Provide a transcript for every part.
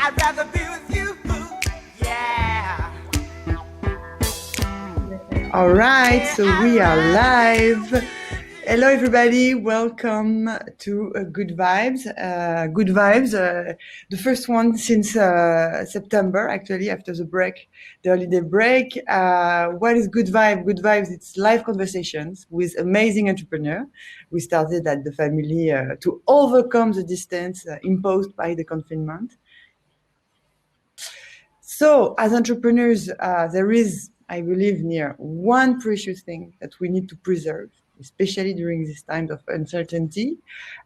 I'd rather be with you. Yeah. All right, so we are live. Hello, everybody. Welcome to Good Vibes. Good Vibes, the first one since September, actually, after the break, the holiday break. What is Good Vibe? Good Vibes, it's live conversations with amazing entrepreneurs. We started at the family to overcome the distance imposed by the confinement. So, as entrepreneurs, there is, I believe, Nir, one precious thing that we need to preserve, especially during this time of uncertainty.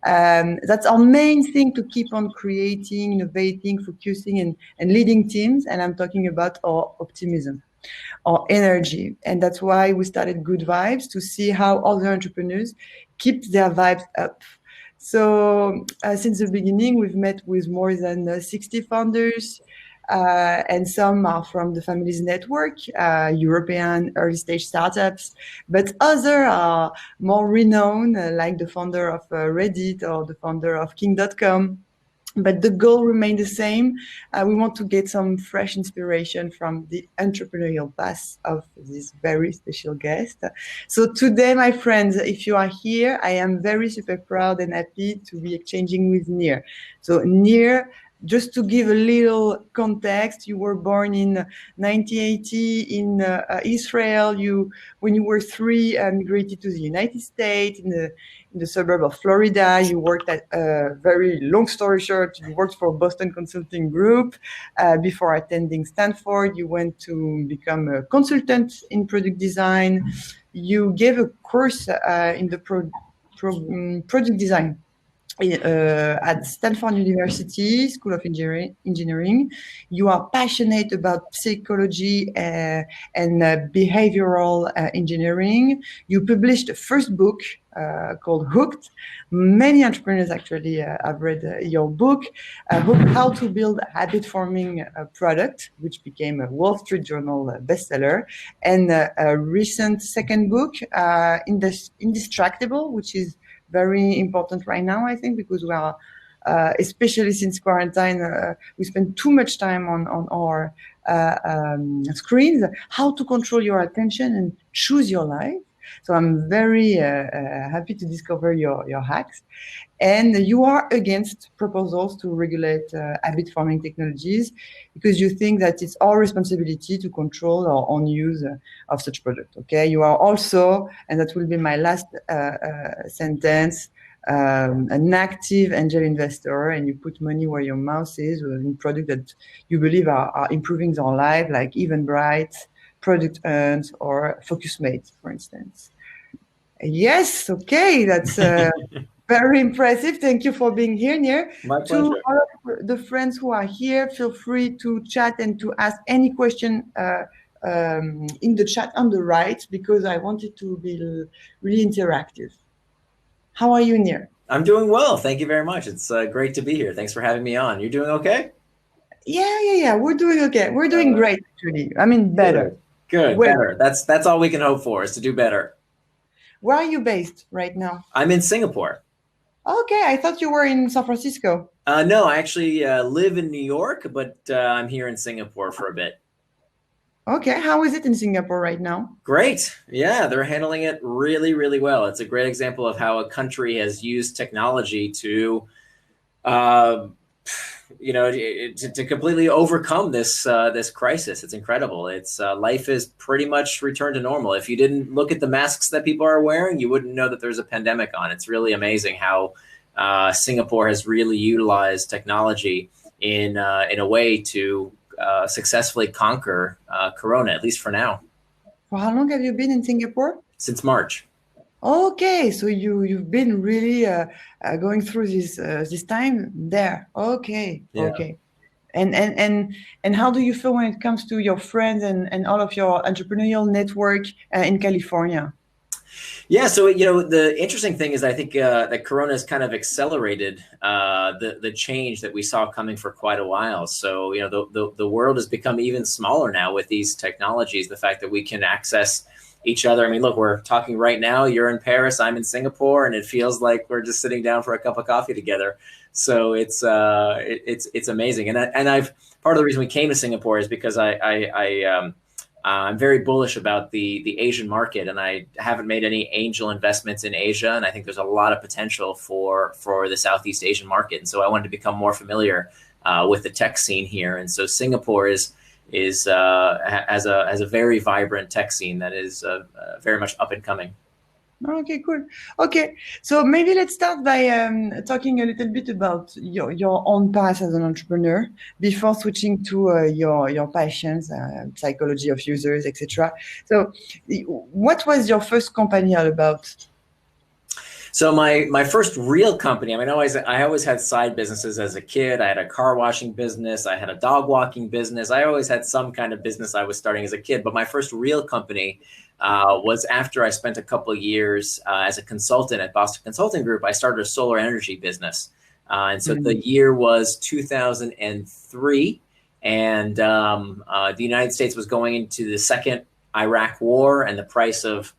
That's our main thing to keep on creating, innovating, focusing, and leading teams. And I'm talking about our optimism, our energy. And that's why we started Good Vibes, to see how other entrepreneurs keep their vibes up. So since the beginning, we've met with more than 60 founders, and some are from the family's network, European early stage startups, but other are more renowned, like the founder of Reddit or the founder of King.com. But the goal remained the same. We want to get some fresh inspiration from the entrepreneurial path of this very special guest. So today, my friends, if you are here, I am very super proud and happy to be exchanging with Nir. So Nir, just to give a little context, you were born in 1980 in Israel. When you were 3, migrated to the United States in the suburb of Florida. You worked at, very long story short, you worked for Boston Consulting Group. Before attending Stanford, you went to become a consultant in product design. You gave a course in the product design at Stanford University School of Engineering. You are passionate about psychology and behavioral engineering. You published a first book called Hooked. Many entrepreneurs actually have read your book, Hooked: How to Build a Habit-Forming Product, which became a Wall Street Journal bestseller, and a recent second book, Indistractable, which is very important right now, I think, because we are, especially since quarantine, we spend too much time on our screens. How to control your attention and choose your life. So I'm very happy to discover your hacks. And you are against proposals to regulate habit-forming technologies because you think that it's our responsibility to control our own use of such product. Okay, you are also, and that will be my last sentence, an active angel investor, and you put money where your mouth is in products that you believe are improving their life, like Eventbrite, Product Earns, or FocusMate, for instance. Yes, okay, that's very impressive. Thank you for being here, Nir. My pleasure. To all of the friends who are here, feel free to chat and to ask any question in the chat on the right, because I want it to be really interactive. How are you, Nir? I'm doing well. Thank you very much. It's great to be here. Thanks for having me on. You're doing okay? Yeah. We're doing okay. We're doing great, actually. I mean, better. Good, better. That's all we can hope for, is to do better. Where are you based right now? I'm in Singapore. Okay, I thought you were in San Francisco. No, I actually live in New York, but I'm here in Singapore for a bit. Okay, how is it in Singapore right now? Great. Yeah, they're handling it really, really well. It's a great example of how a country has used technology to, to completely overcome this crisis. It's incredible. It's life is pretty much returned to normal. If you didn't look at the masks that people are wearing, you wouldn't know that there's a pandemic on. It's really amazing how Singapore has really utilized technology in a way to successfully conquer Corona, at least for now. For how long have you been in Singapore? Since March. Okay, so you've been really going through this time there. Okay, Yeah. Okay. And how do you feel when it comes to your friends and all of your entrepreneurial network in California? Yeah, so the interesting thing is I think that Corona has kind of accelerated the change that we saw coming for quite a while. So the world has become even smaller now with these technologies. The fact that we can access each other. I mean, look, we're talking right now. You're in Paris, I'm in Singapore, and it feels like we're just sitting down for a cup of coffee together. So it's amazing. And I've part of the reason we came to Singapore is because I'm very bullish about the Asian market, and I haven't made any angel investments in Asia, and I think there's a lot of potential for the Southeast Asian market. And so I wanted to become more familiar with the tech scene here. And so Singapore has a very vibrant tech scene that is very much up and coming. Okay, cool. Okay, so maybe let's start by talking a little bit about your own path as an entrepreneur before switching to your passions, psychology of users, etc. So, what was your first company all about? So my first real company, I mean, I always had side businesses as a kid. I had a car washing business. I had a dog walking business. I always had some kind of business I was starting as a kid. But my first real company was after I spent a couple of years as a consultant at Boston Consulting Group. I started a solar energy business. And so the year was 2003. And the United States was going into the second Iraq war, and the price of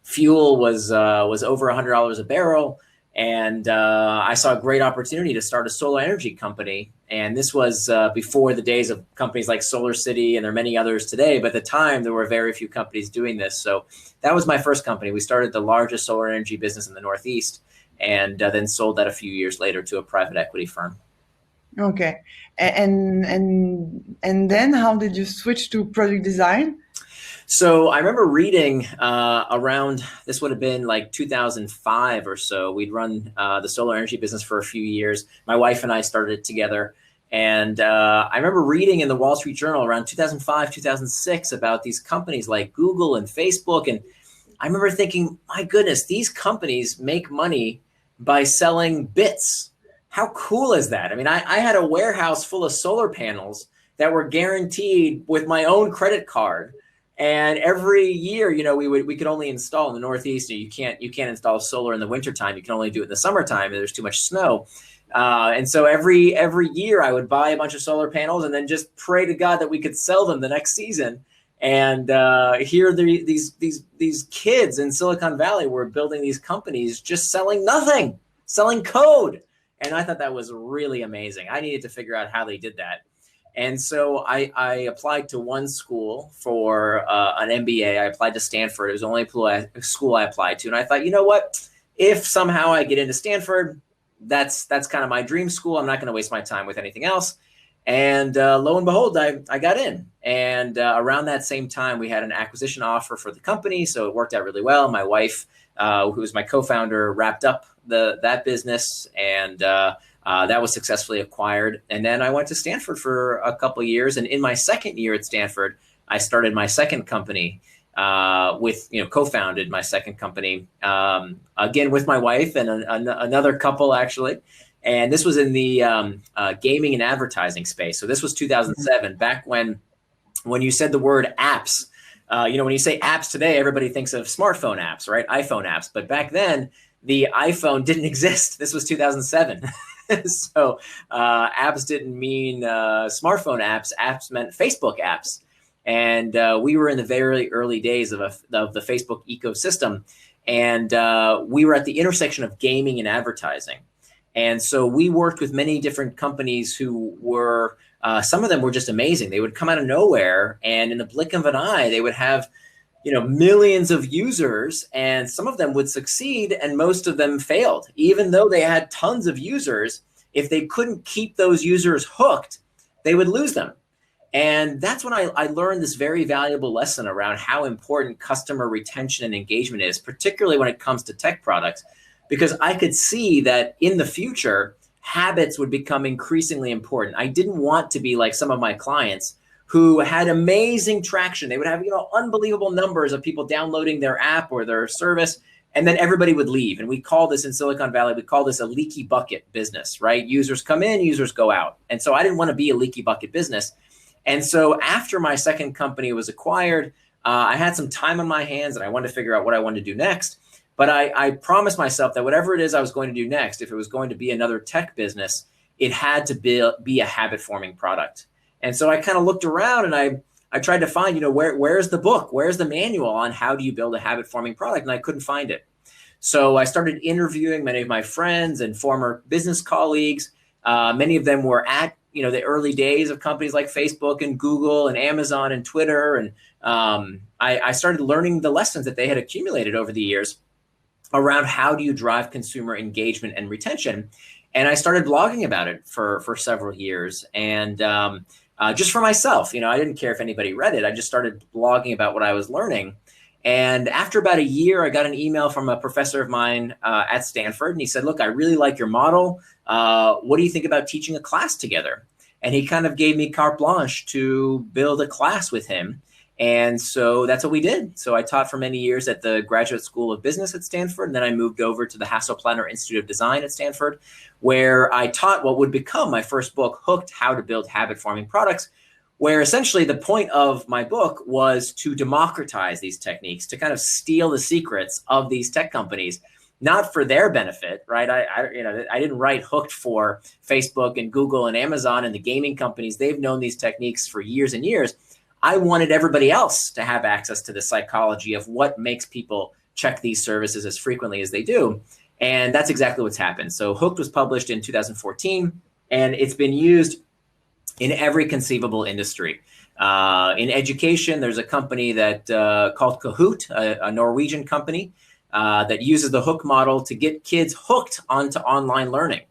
fuel was over $100 a barrel. And I saw a great opportunity to start a solar energy company. And this was before the days of companies like Solar City, and there are many others today. But at the time, there were very few companies doing this. So that was my first company. We started the largest solar energy business in the Northeast, and then sold that a few years later to a private equity firm. Okay, and then how did you switch to product design? So I remember reading around, this would have been like 2005 or so. We'd run the solar energy business for a few years. My wife and I started it together. And I remember reading in the Wall Street Journal around 2005, 2006 about these companies like Google and Facebook. And I remember thinking, my goodness, these companies make money by selling bits. How cool is that? I mean, I had a warehouse full of solar panels that were guaranteed with my own credit card. And every year, we could only install in the Northeast. You can't install solar in the wintertime. You can only do it in the summertime, and there's too much snow. And so every year I would buy a bunch of solar panels and then just pray to God that we could sell them the next season. And here these kids in Silicon Valley were building these companies just selling nothing, selling code. And I thought that was really amazing. I needed to figure out how they did that. And so I applied to one school for an MBA. I applied to Stanford. It was the only school I applied to. And I thought, you know what? If somehow I get into Stanford, that's kind of my dream school. I'm not going to waste my time with anything else. And lo and behold, I got in. And around that same time, we had an acquisition offer for the company. So it worked out really well. My wife, who was my co-founder, wrapped up that business, and that was successfully acquired. And then I went to Stanford for a couple of years. And in my second year at Stanford, I started my second company co-founded my second company, again, with my wife and another couple, actually. And this was in the gaming and advertising space. So this was 2007, back when you said the word apps, when you say apps today, everybody thinks of smartphone apps, right? iPhone apps. But back then, the iPhone didn't exist. This was 2007. So apps didn't mean smartphone apps. Apps meant Facebook apps. And we were in the very early days of the Facebook ecosystem. And we were at the intersection of gaming and advertising. And so we worked with many different companies who were, some of them were just amazing. They would come out of nowhere, and in the blink of an eye, they would have millions of users, and some of them would succeed and most of them failed. Even though they had tons of users, if they couldn't keep those users hooked, they would lose them. And that's when I learned this very valuable lesson around how important customer retention and engagement is, particularly when it comes to tech products, because I could see that in the future, habits would become increasingly important. I didn't want to be like some of my clients who had amazing traction. They would have, unbelievable numbers of people downloading their app or their service, and then everybody would leave. And we call this in Silicon Valley, we call this a leaky bucket business, right? Users come in, users go out. And so I didn't want to be a leaky bucket business. And so after my second company was acquired, I had some time on my hands and I wanted to figure out what I wanted to do next. But I promised myself that whatever it is I was going to do next, if it was going to be another tech business, it had to be a habit forming product. And so I kind of looked around and I tried to find, where's the book? Where's the manual on how do you build a habit forming product? And I couldn't find it. So I started interviewing many of my friends and former business colleagues. Many of them were at, the early days of companies like Facebook and Google and Amazon and Twitter. And I started learning the lessons that they had accumulated over the years around how do you drive consumer engagement and retention. And I started blogging about it for several years. And just for myself, I didn't care if anybody read it. I just started blogging about what I was learning. And after about a year, I got an email from a professor of mine at Stanford. And he said, look, I really like your model. What do you think about teaching a class together? And he kind of gave me carte blanche to build a class with him. And so that's what we did. So I taught for many years at the Graduate School of Business at Stanford. And then I moved over to the Hasso Plattner Institute of Design at Stanford, where I taught what would become my first book, Hooked: How to Build Habit-Forming Products, where essentially the point of my book was to democratize these techniques, to kind of steal the secrets of these tech companies, not for their benefit, right? I didn't write Hooked for Facebook and Google and Amazon and the gaming companies. They've known these techniques for years and years. I wanted everybody else to have access to the psychology of what makes people check these services as frequently as they do. And that's exactly what's happened. So Hooked was published in 2014, and it's been used in every conceivable industry. In education, there's a company that called Kahoot, a Norwegian company that uses the Hook model to get kids hooked onto online learning.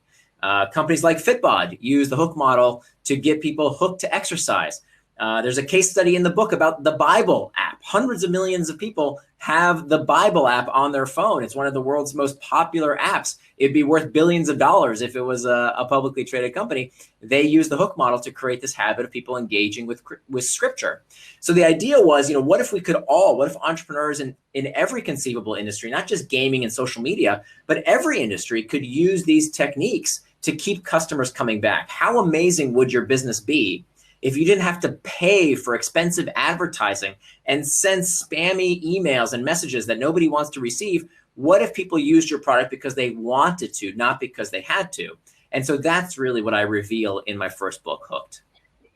Companies like Fitbod use the Hook model to get people hooked to exercise. There's a case study in the book about the Bible app. Hundreds of millions of people have the Bible app on their phone. It's one of the world's most popular apps. It'd be worth billions of dollars if it was a publicly traded company. They use the Hook model to create this habit of people engaging with scripture. So the idea was, what if entrepreneurs in every conceivable industry, not just gaming and social media, but every industry could use these techniques to keep customers coming back? How amazing would your business be if you didn't have to pay for expensive advertising and send spammy emails and messages that nobody wants to receive? What if people used your product because they wanted to, not because they had to? And so that's really what I reveal in my first book, Hooked.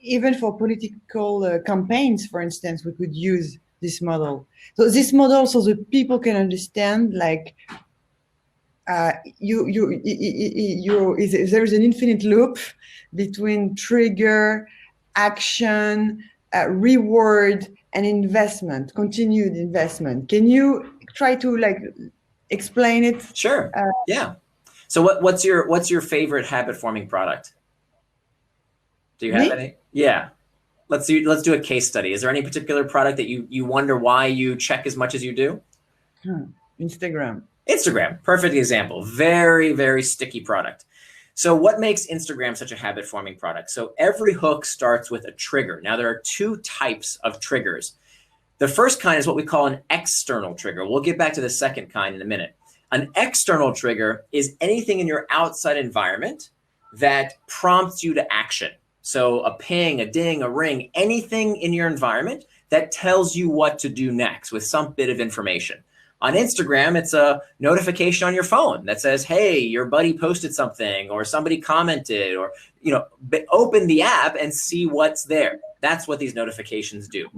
Even for political campaigns, for instance, we could use this model. So this model, so the people can understand, like, there is an infinite loop between trigger, action, reward, and investment, continued investment. Can you try to explain it? Sure. Yeah. So what's your favorite habit forming product? Do you have any? Yeah. Let's do a case study. Is there any particular product that you wonder why you check as much as you do? Instagram. Instagram, perfect example. Very, very sticky product. So what makes Instagram such a habit-forming product? So every hook starts with a trigger. Now, there are two types of triggers. The first kind is what we call an external trigger. We'll get back to the second kind in a minute. An external trigger is anything in your outside environment that prompts you to action. So a ping, a ding, a ring, anything in your environment that tells you what to do next with some bit of information. On Instagram, it's a notification on your phone that says, hey, your buddy posted something, or somebody commented, or, open the app and see what's there. That's what these notifications do.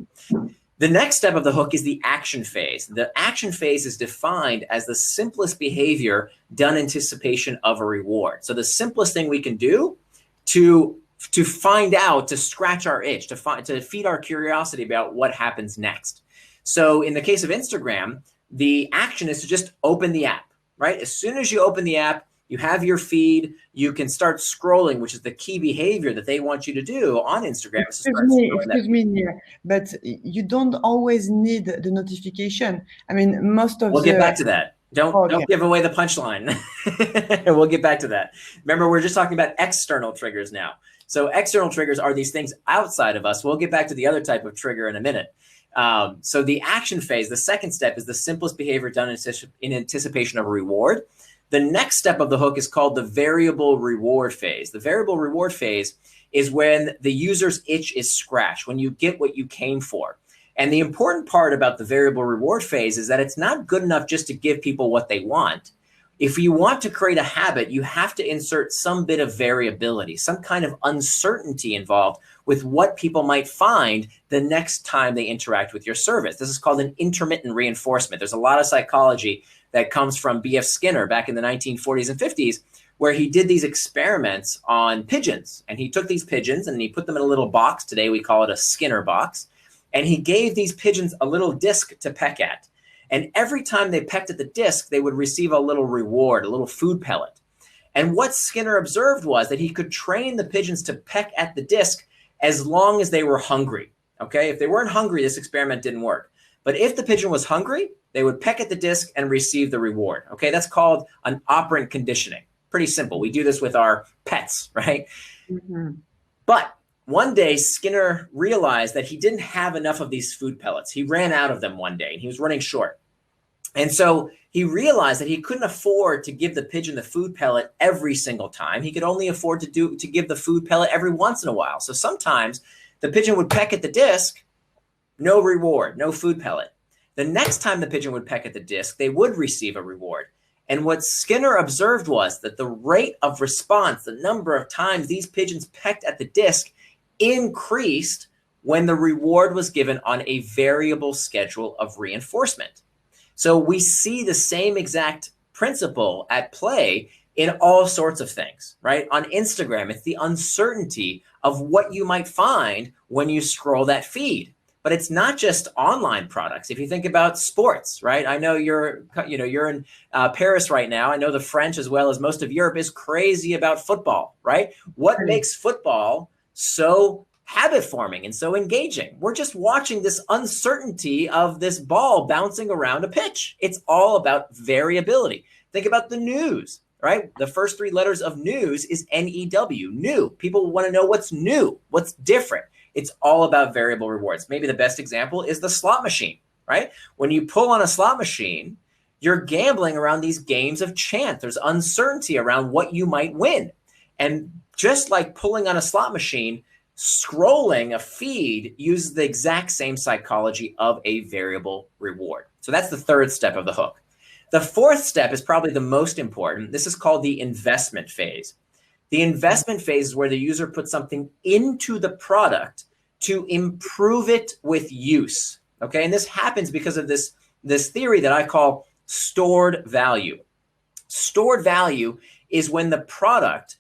The next step of the hook is the action phase. The action phase is defined as the simplest behavior done in anticipation of a reward. So the simplest thing we can do to find out, to scratch our itch, to feed our curiosity about what happens next. So in the case of Instagram, the action is to just open the app, right? As soon as you open the app, you have your feed, you can start scrolling, which is the key behavior that they want you to do on Instagram. Excuse me, Nir, but you don't always need the notification. I mean, We'll get back to that. Don't give away the punchline. We'll get back to that. Remember, we're just talking about external triggers now. So external triggers are these things outside of us. We'll get back to the other type of trigger in a minute. So the action phase, the second step, is the simplest behavior done in anticipation of a reward. The next step of the hook is called the variable reward phase. The variable reward phase is when the user's itch is scratched, when you get what you came for. And the important part about the variable reward phase is that it's not good enough just to give people what they want. If you want to create a habit, you have to insert some bit of variability, some kind of uncertainty involved with what people might find the next time they interact with your service. This is called an intermittent reinforcement. There's a lot of psychology that comes from B.F. Skinner back in the 1940s and 50s, where he did these experiments on pigeons. And he took these pigeons and he put them in a little box. Today we call it a Skinner box. And he gave these pigeons a little disc to peck at. And every time they pecked at the disc, they would receive a little reward, a little food pellet. And what Skinner observed was that he could train the pigeons to peck at the disc as long as they were hungry. Okay, if they weren't hungry, this experiment didn't work. But if the pigeon was hungry, they would peck at the disc and receive the reward. Okay, that's called an operant conditioning. Pretty simple. We do this with our pets, right? Mm-hmm. But one day, Skinner realized that he didn't have enough of these food pellets. He ran out of them one day and he was running short. And so he realized that he couldn't afford to give the pigeon the food pellet every single time. He could only afford to give the food pellet every once in a while. So sometimes the pigeon would peck at the disc, no reward, no food pellet. The next time the pigeon would peck at the disc, they would receive a reward. And what Skinner observed was that the rate of response, the number of times these pigeons pecked at the disc, increased when the reward was given on a variable schedule of reinforcement. So we see the same exact principle at play in all sorts of things, right? On Instagram, it's the uncertainty of what you might find when you scroll that feed. But it's not just online products. If you think about sports, right? I know you're in Paris right now. I know the French, as well as most of Europe, is crazy about football, right? What makes football so habit forming and so engaging? We're just watching this uncertainty of this ball bouncing around a pitch. It's all about variability. Think about the news, right? The first three letters of news is N-E-W, new. People want to know what's new, what's different. It's all about variable rewards. Maybe the best example is the slot machine, right? When you pull on a slot machine, you're gambling around these games of chance. There's uncertainty around what you might win. And just like pulling on a slot machine, scrolling a feed uses the exact same psychology of a variable reward. So that's the third step of the hook. The fourth step is probably the most important. This is called the investment phase. The investment phase is where the user puts something into the product to improve it with use. Okay, and this happens because of this theory that I call stored value. Stored value is when the product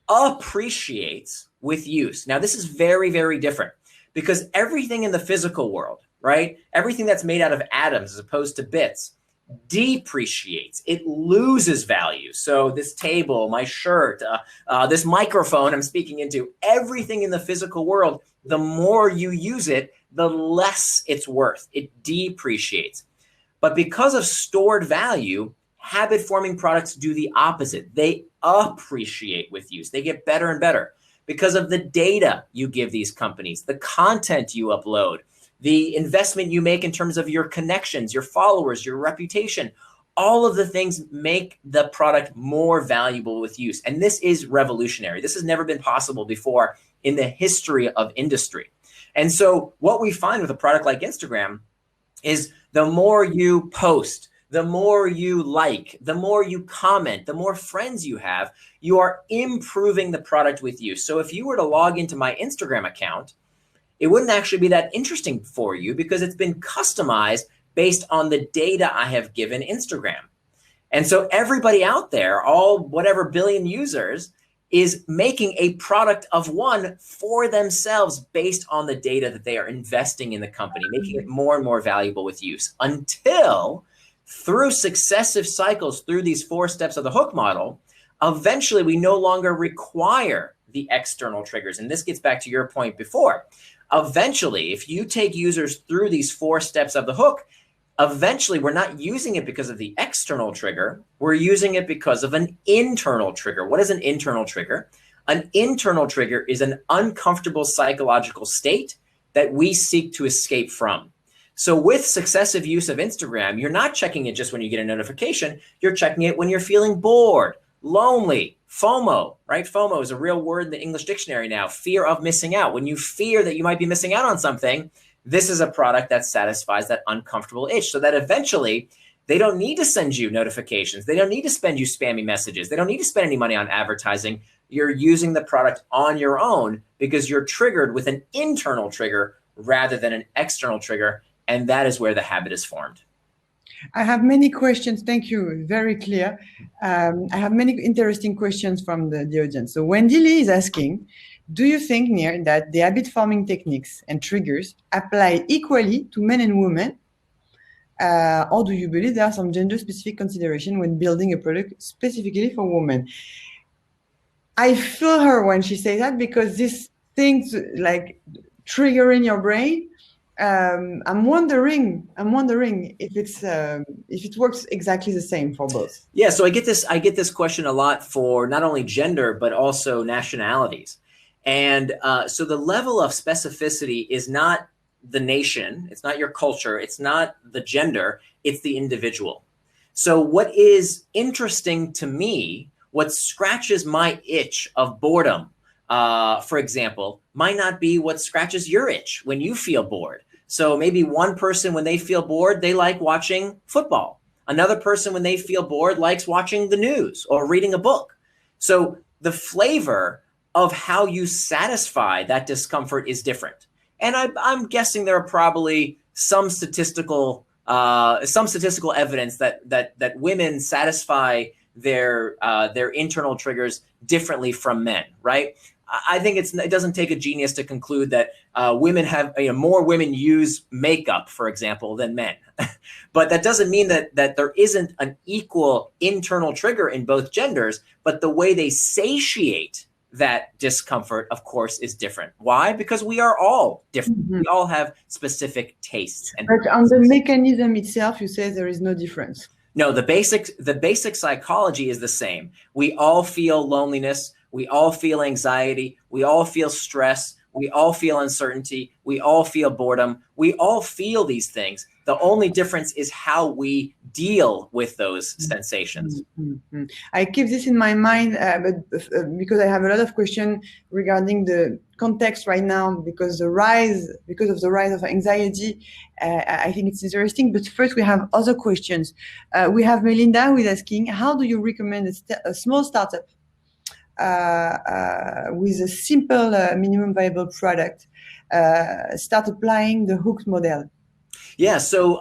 appreciates with use. Now, this is very, very different because everything in the physical world, right? Everything that's made out of atoms as opposed to bits depreciates. It loses value. So this table, my shirt, this microphone I'm speaking into, everything in the physical world, the more you use it, the less it's worth. It depreciates. But because of stored value, habit-forming products do the opposite. They appreciate with use. They get better and better because of the data you give these companies, the content you upload, the investment you make in terms of your connections, your followers, your reputation. All of the things make the product more valuable with use. And this is revolutionary. This has never been possible before in the history of industry. And so what we find with a product like Instagram is the more you post, the more you like, the more you comment, the more friends you have, you are improving the product with use. So if you were to log into my Instagram account, it wouldn't actually be that interesting for you because it's been customized based on the data I have given Instagram. And so everybody out there, all whatever billion users, is making a product of one for themselves based on the data that they are investing in the company, making it more and more valuable with use until through successive cycles, through these 4 steps of the hook model, eventually we no longer require the external triggers. And this gets back to your point before. Eventually, if you take users through these 4 steps of the hook, eventually we're not using it because of the external trigger. We're using it because of an internal trigger. What is an internal trigger? An internal trigger is an uncomfortable psychological state that we seek to escape from. So with successive use of Instagram, you're not checking it just when you get a notification. You're checking it when you're feeling bored, lonely, FOMO, right? FOMO is a real word in the English dictionary now, fear of missing out. When you fear that you might be missing out on something, this is a product that satisfies that uncomfortable itch, so that eventually they don't need to send you notifications. They don't need to send you spammy messages. They don't need to spend any money on advertising. You're using the product on your own because you're triggered with an internal trigger rather than an external trigger. And that is where the habit is formed. I have many questions. Thank you. Very clear. I have many interesting questions from the audience. So Wendy Lee is asking, do you think, Nir, that the habit forming techniques and triggers apply equally to men and women? Or do you believe there are some gender specific consideration when building a product specifically for women? I feel her when she says that, because these things like triggering your brain, I'm wondering if it works exactly the same for both. Yeah, so I get this question a lot for not only gender but also nationalities, and so the level of specificity is not the nation, it's not your culture, it's not the gender, it's the individual. So what is interesting to me, what scratches my itch of boredom, for example, might not be what scratches your itch when you feel bored. So maybe one person, when they feel bored, they like watching football. Another person, when they feel bored, likes watching the news or reading a book. So the flavor of how you satisfy that discomfort is different. And I'm guessing there are probably some statistical evidence that women satisfy their internal triggers differently from men, right? I think it doesn't take a genius to conclude that women have, more women use makeup, for example, than men. But that doesn't mean that there isn't an equal internal trigger in both genders, but the way they satiate that discomfort, of course, is different. Why? Because we are all different. Mm-hmm. We all have specific tastes. But on the mechanism itself, you say there is no difference. No, the basic psychology is the same. We all feel loneliness. We all feel anxiety. We all feel stress. We all feel uncertainty. We all feel boredom. We all feel these things. The only difference is how we deal with those sensations. Mm-hmm. I keep this in my mind because I have a lot of questions regarding the context right now, because of the rise of anxiety. I think it's interesting. But first, we have other questions. We have Melinda who is asking, how do you recommend a small startup with a simple minimum viable product start applying the hooked model? Yeah, so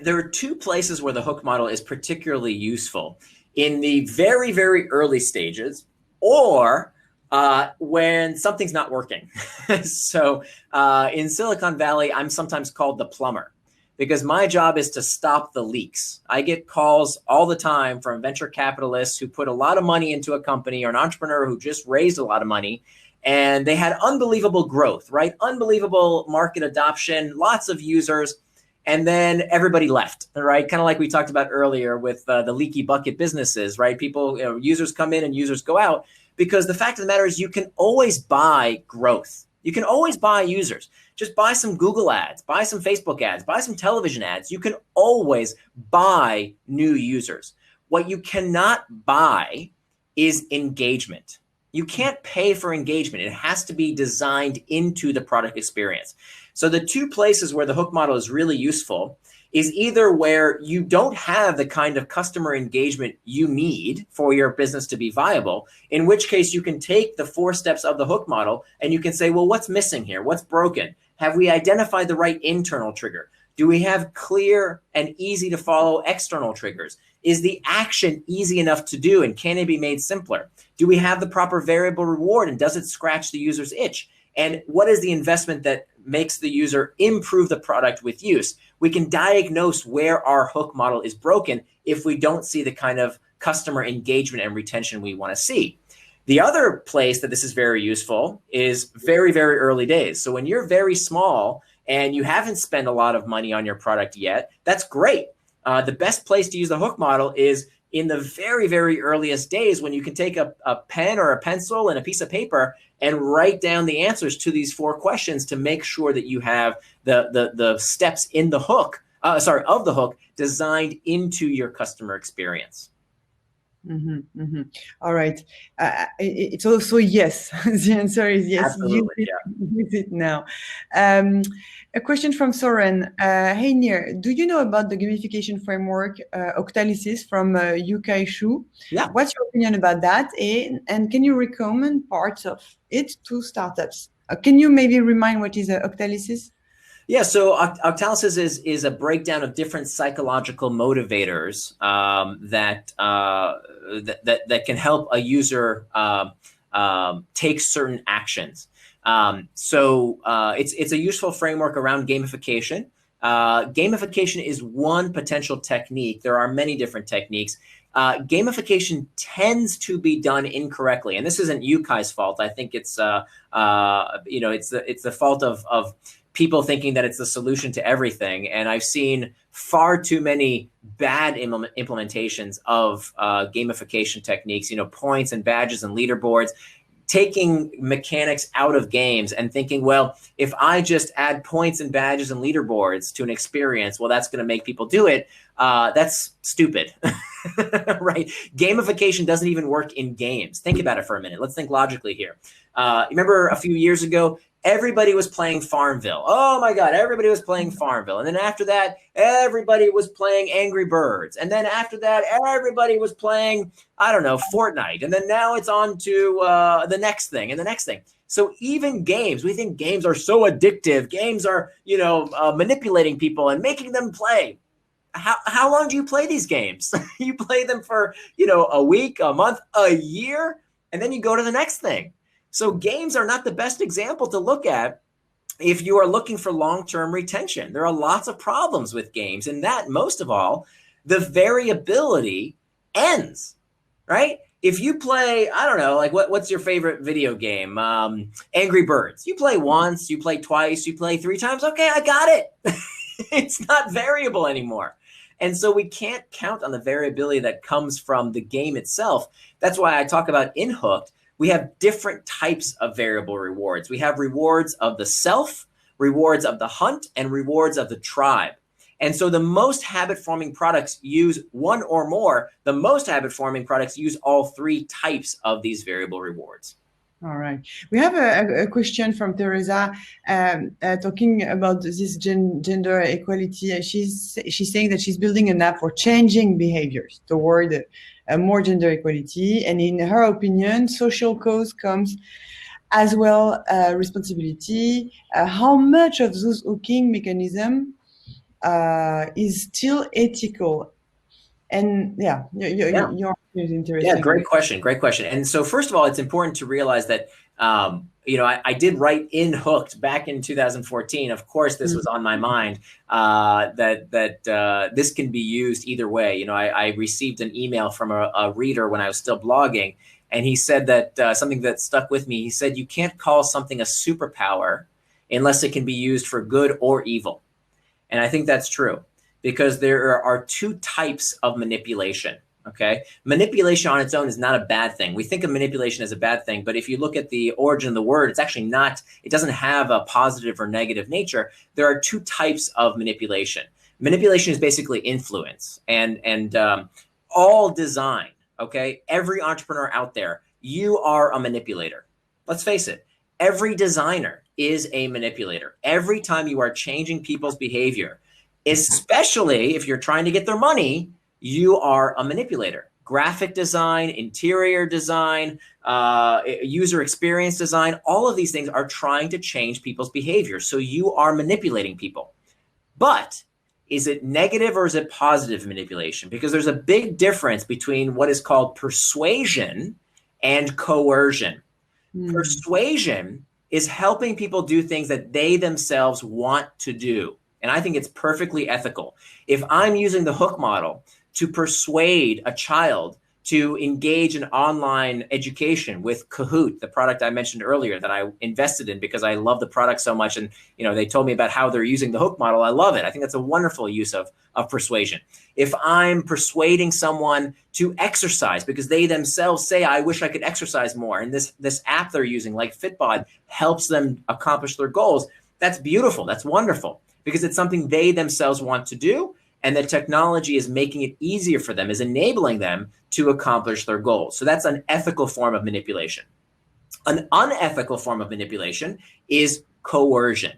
there are two places where the hook model is particularly useful: in the very, very early stages, or when something's not working. So in Silicon Valley, I'm sometimes called the plumber, because my job is to stop the leaks. I get calls all the time from venture capitalists who put a lot of money into a company, or an entrepreneur who just raised a lot of money, and they had unbelievable growth, right? Unbelievable market adoption, lots of users. And then everybody left, right? Kind of like we talked about earlier with the leaky bucket businesses, right? People, users come in and users go out, because the fact of the matter is you can always buy growth. You can always buy users. Just buy some Google ads, buy some Facebook ads, buy some television ads. You can always buy new users. What you cannot buy is engagement. You can't pay for engagement. It has to be designed into the product experience. So the two places where the hook model is really useful is either where you don't have the kind of customer engagement you need for your business to be viable, in which case you can take the 4 steps of the hook model and you can say, well, what's missing here? What's broken? Have we identified the right internal trigger? Do we have clear and easy to follow external triggers? Is the action easy enough to do, and can it be made simpler? Do we have the proper variable reward, and does it scratch the user's itch? And what is the investment that makes the user improve the product with use? We can diagnose where our hook model is broken if we don't see the kind of customer engagement and retention we want to see. The other place that this is very useful is very, very early days. So when you're very small and you haven't spent a lot of money on your product yet, that's great. The best place to use the hook model is in the very, very earliest days, when you can take a pen or a pencil and a piece of paper and write down the answers to these 4 questions to make sure that you have the steps in the hook, of the hook designed into your customer experience. All right. It's also yes. The answer is yes. Absolutely, Use it now. A question from Soren. Hey Nir, do you know about the gamification framework Octalysis from UK Shu? yeah. What's your opinion about that? And can you recommend parts of it to startups? Can you maybe remind what is Octalysis? Yeah, so Octalysis is a breakdown of different psychological motivators that can help a user take certain actions. It's a useful framework around gamification. Gamification is one potential technique. There are many different techniques. Gamification tends to be done incorrectly, and this isn't Yukai's fault. I think it's it's the fault of people thinking that it's the solution to everything. And I've seen far too many bad implementations of gamification techniques, points and badges and leaderboards, taking mechanics out of games and thinking, well, if I just add points and badges and leaderboards to an experience, well, that's going to make people do it. That's stupid, right? Gamification doesn't even work in games. Think about it for a minute. Let's think logically here. Remember a few years ago, everybody was playing Farmville. Oh my God, everybody was playing Farmville. And then after that, everybody was playing Angry Birds. And then after that, everybody was playing, I don't know, Fortnite. And then now it's on to the next thing and the next thing. So even games, we think games are so addictive. Games are, manipulating people and making them play. How long do you play these games? You play them for, a week, a month, a year, and then you go to the next thing. So games are not the best example to look at if you are looking for long-term retention. There are lots of problems with games, and that, most of all, the variability ends, right? If you play, I don't know, like what's your favorite video game? Angry Birds. You play once, you play twice, you play 3 times. Okay, I got it. It's not variable anymore. And so we can't count on the variability that comes from the game itself. That's why I talk about in Hooked. We have different types of variable rewards. We have rewards of the self, rewards of the hunt, and rewards of the tribe. And so the most habit-forming products use one or more. The most habit-forming products use all 3 types of these variable rewards. All right. We have a question from Teresa talking about this gender equality. She's saying that she's building an app for changing behaviors toward more gender equality. And in her opinion, social cause comes as well responsibility. How much of those hooking mechanism is still ethical? And your is interesting. Yeah, great question. And so first of all, it's important to realize that, I did write in Hooked back in 2014. Of course, this was on my mind, that this can be used either way. I received an email from a reader when I was still blogging, and he said that something that stuck with me. He said, you can't call something a superpower unless it can be used for good or evil. And I think that's true, because there are 2 types of manipulation. Okay. Manipulation on its own is not a bad thing. We think of manipulation as a bad thing, but if you look at the origin of the word, it's actually not, it doesn't have a positive or negative nature. There are 2 types of manipulation. Manipulation is basically influence and all design. Okay. Every entrepreneur out there, you are a manipulator. Let's face it. Every designer is a manipulator. Every time you are changing people's behavior, especially if you're trying to get their money, you are a manipulator. Graphic design, interior design, user experience design, all of these things are trying to change people's behavior. So you are manipulating people. But is it negative or is it positive manipulation? Because there's a big difference between what is called persuasion and coercion. Persuasion is helping people do things that they themselves want to do. And I think it's perfectly ethical. If I'm using the hook model to persuade a child to engage in online education with Kahoot, the product I mentioned earlier that I invested in because I love the product so much, and they told me about how they're using the hook model. I love it. I think that's a wonderful use of persuasion. If I'm persuading someone to exercise because they themselves say, I wish I could exercise more, and this app they're using, like Fitbod, helps them accomplish their goals, that's beautiful. That's wonderful, because it's something they themselves want to do. and the technology is making it easier for them, is enabling them to accomplish their goals. So that's an ethical form of manipulation. An unethical form of manipulation is coercion.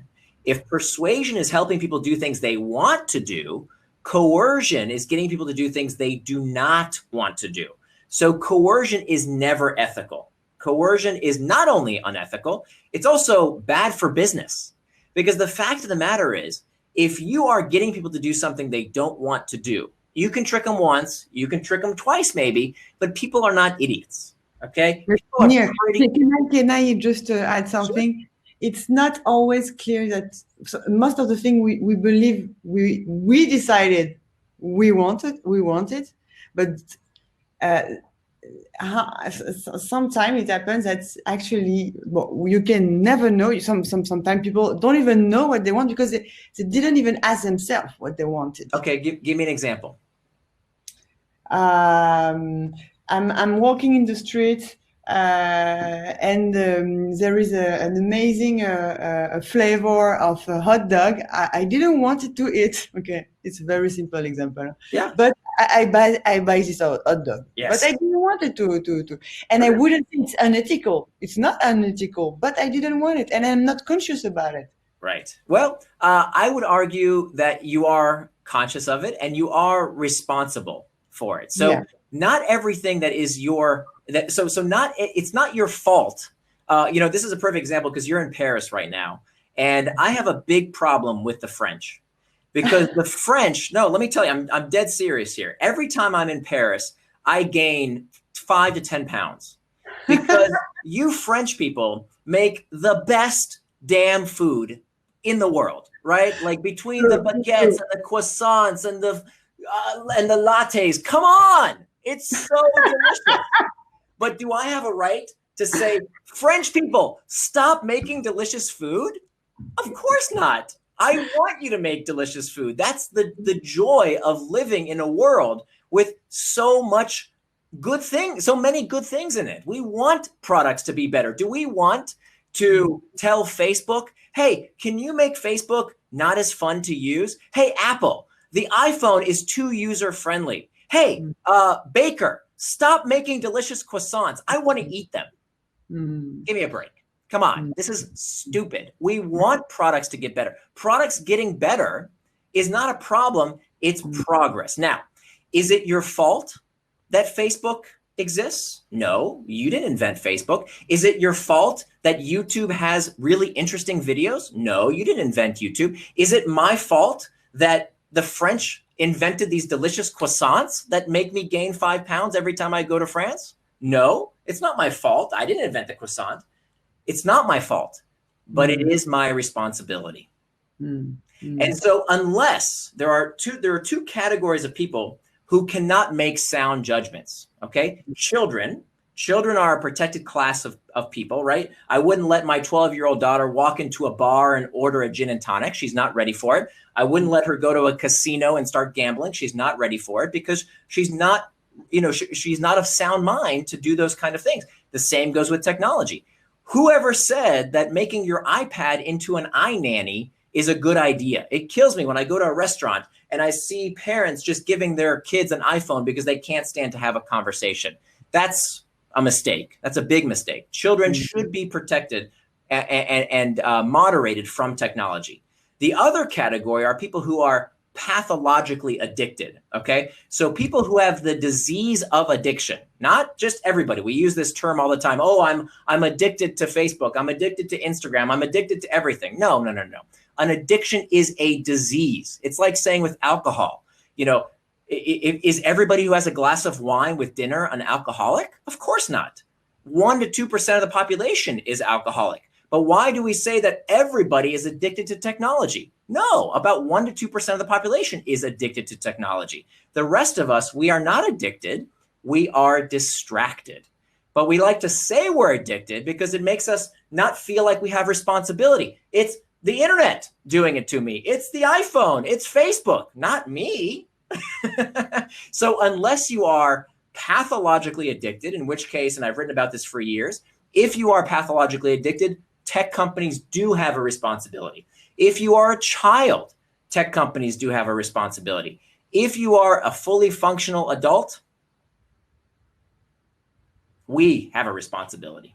If persuasion is helping people do things they want to do, coercion is getting people to do things they do not want to do. So coercion is never ethical. Coercion is not only unethical, it's also bad for business. Because the fact of the matter is, if you are getting people to do something they don't want to do, you can trick them once, you can trick them twice maybe, but people are not idiots, okay? Nir, can I just add something? Sure. It's not always clear that most of the things we believe we decided we wanted, but sometimes it happens that actually you can never know. Sometimes people don't even know what they want because they didn't even ask themselves what they wanted. Okay, give me an example. I'm walking in the street and there is an amazing flavor of a hot dog. I didn't want it to eat. Okay, it's a very simple example. Yeah. But I buy this hot dog. Yes. But I didn't want it to. And I wouldn't think it's unethical. It's not unethical, but I didn't want it, and I'm not conscious about it. Right. Well, I would argue that you are conscious of it and you are responsible for it. So yeah. Not everything that is it's not your fault. This is a perfect example because you're in Paris right now, and I have a big problem with the French because the French, no, let me tell you, I'm dead serious here. Every time I'm in Paris, I gain 5 to 10 pounds because you French people make the best damn food in the world, right? Like between the baguettes and the croissants and the lattes, come on. It's so delicious. But do I have a right to say, French people, stop making delicious food? Of course not. I want you to make delicious food. That's the joy of living in a world with so many good things in it. We want products to be better. Do we want to tell Facebook, hey, can you make Facebook not as fun to use? Hey, Apple, the iPhone is too user-friendly. Hey, baker, stop making delicious croissants. I want to eat them. Give me a break. Come on. This is stupid. We want products to get better. Products getting better is not a problem. It's progress. Now, is it your fault that Facebook exists? No, you didn't invent Facebook. Is it your fault that YouTube has really interesting videos? No, you didn't invent YouTube. Is it my fault that the French invented these delicious croissants that make me gain 5 pounds every time I go to France? No, it's not my fault. I didn't invent the croissant. It's not my fault, but it is my responsibility. And so unless there are two categories of people who cannot make sound judgments, okay? Children are a protected class of people, right? I wouldn't let my 12-year-old daughter walk into a bar and order a gin and tonic. She's not ready for it. I wouldn't let her go to a casino and start gambling. She's not ready for it because she's not, she's not of sound mind to do those kind of things. The same goes with technology. Whoever said that making your iPad into an iNanny is a good idea? It kills me when I go to a restaurant and I see parents just giving their kids an iPhone because they can't stand to have a conversation. That's a mistake. That's a big mistake. Children should be protected and moderated from technology. The other category are people who are pathologically addicted, okay? So people who have the disease of addiction, not just everybody. We use this term all the time. Oh, I'm addicted to Facebook. I'm addicted to Instagram. I'm addicted to everything. No. An addiction is a disease. It's like saying with alcohol, is everybody who has a glass of wine with dinner an alcoholic? Of course not. 1% to 2% of the population is alcoholic. But why do we say that everybody is addicted to technology? No, about 1% to 2% of the population is addicted to technology. The rest of us, we are not addicted. We are distracted. But we like to say we're addicted because it makes us not feel like we have responsibility. It's the internet doing it to me. It's the iPhone. It's Facebook, not me. So unless you are pathologically addicted, in which case, and I've written about this for years, if you are pathologically addicted, tech companies do have a responsibility. If you are a child, tech companies do have a responsibility. If you are a fully functional adult, we have a responsibility.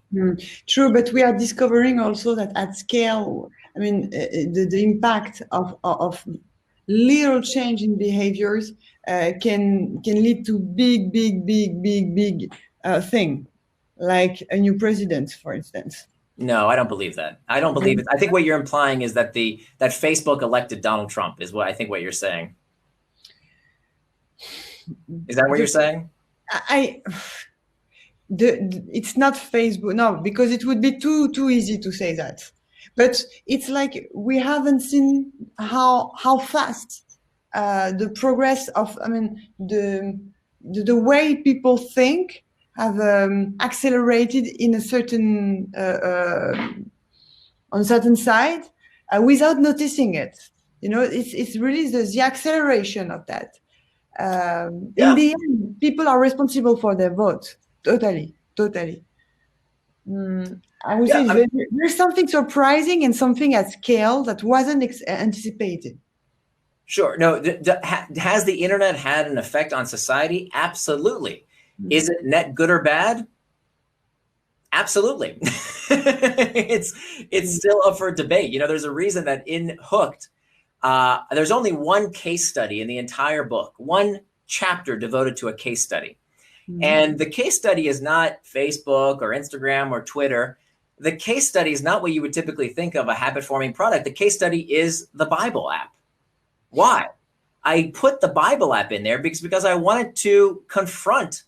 True, but we are discovering also that at scale, I mean, the impact of little change in behaviors can lead to big thing, like a new president, for instance. No, I don't believe that. I don't believe it. I think what you're implying is that that Facebook elected Donald Trump is what I think what you're saying. Is that what you're saying? It's not Facebook, no, because it would be too easy to say that. But it's like we haven't seen how fast the progress of, I mean, the way people think have accelerated in a certain on a certain side without noticing it. You know, it's really the acceleration of that. In the end, people are responsible for their vote. Totally. I would say there's something surprising and something at scale that wasn't anticipated. Sure. No, has the internet had an effect on society? Absolutely. Is it net good or bad? Absolutely. It's still up for debate. You know, there's a reason that in Hooked, there's only one case study in the entire book, one chapter devoted to a case study. And the case study is not Facebook or Instagram or Twitter. The case study is not what you would typically think of a habit-forming product. The case study is the Bible app. Why? I put the Bible app in there because I wanted to confront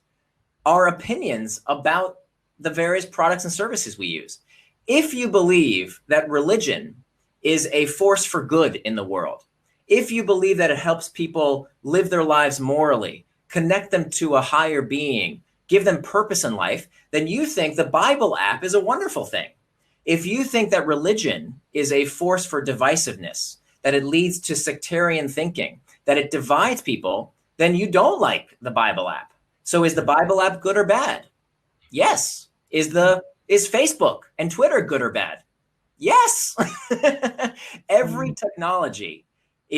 our opinions about the various products and services we use. If you believe that religion is a force for good in the world, if you believe that it helps people live their lives morally, connect them to a higher being, give them purpose in life, then you think the Bible app is a wonderful thing. If you think that religion is a force for divisiveness, that it leads to sectarian thinking, that it divides people, then you don't like the Bible app. So is the Bible app good or bad? Yes. Is Facebook and Twitter good or bad? Yes. Every technology,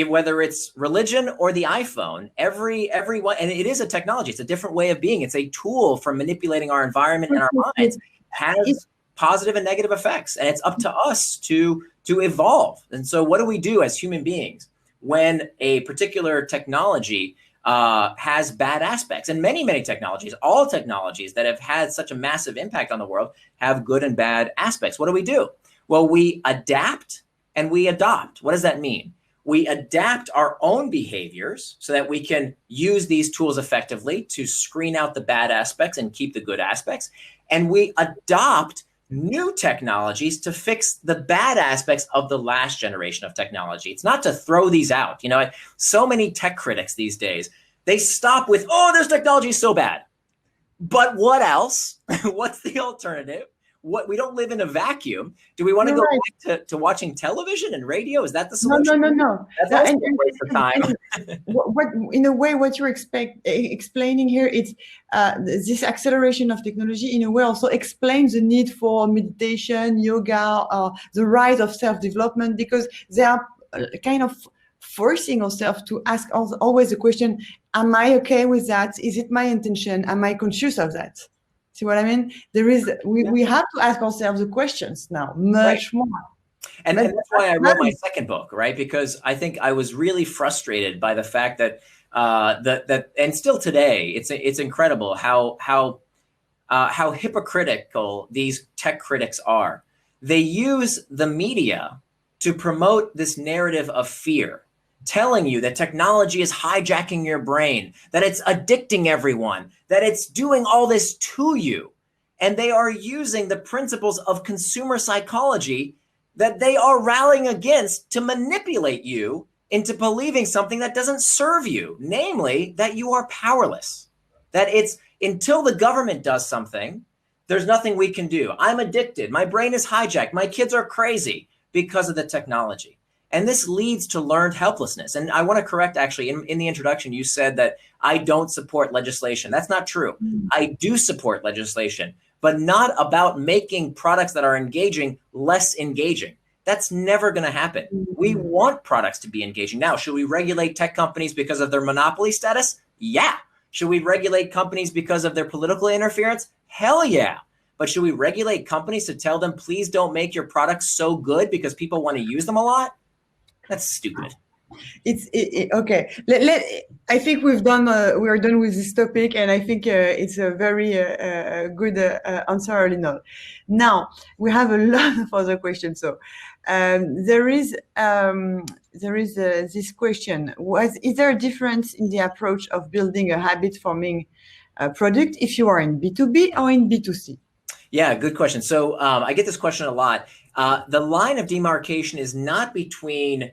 whether it's religion or the iPhone, everyone, and it is a technology, it's a different way of being. It's a tool for manipulating our environment and our minds, has positive and negative effects. And it's up to us to evolve. And so what do we do as human beings when a particular technology has bad aspects? And many technologies, all technologies that have had such a massive impact on the world have good and bad aspects. What do? Well, we adapt and we adopt. What does that mean? We adapt our own behaviors so that we can use these tools effectively to screen out the bad aspects and keep the good aspects. And we adopt new technologies to fix the bad aspects of the last generation of technology. It's not to throw these out. You know, so many tech critics these days, they stop with, oh, this technology is so bad. But what else? What's the alternative? We don't live in a vacuum. Do we want to go back to watching television and radio? Is that the solution? No. That's also a waste of time. What in a way, what you're explaining here, it's this acceleration of technology in a way also explains the need for meditation, yoga, the rise of self-development, because they are kind of forcing ourselves to ask always the question, am I okay with that? Is it my intention? Am I conscious of that? See what I mean? We have to ask ourselves the questions now, much more. And that's why I wrote my second book, right? Because I think I was really frustrated by the fact that and still today, it's incredible how hypocritical these tech critics are. They use the media to promote this narrative of fear, telling you that technology is hijacking your brain, that it's addicting everyone, that it's doing all this to you. And they are using the principles of consumer psychology that they are rallying against to manipulate you into believing something that doesn't serve you, namely that you are powerless, that it's until the government does something, there's nothing we can do. I'm addicted. My brain is hijacked. My kids are crazy because of the technology. And this leads to learned helplessness. And I want to correct, actually, in the introduction, you said that I don't support legislation. That's not true. I do support legislation, but not about making products that are engaging less engaging. That's never going to happen. We want products to be engaging. Now, should we regulate tech companies because of their monopoly status? Yeah. Should we regulate companies because of their political interference? Hell yeah. But should we regulate companies to tell them, please don't make your products so good because people want to use them a lot? That's stupid. Okay. I think we are done with this topic, and I think it's a very good answer all in all. Now we have a lot of other questions. So there is this question: is there a difference in the approach of building a habit-forming product if you are in B2B or in B2C? Yeah, good question. So I get this question a lot. The line of demarcation is not between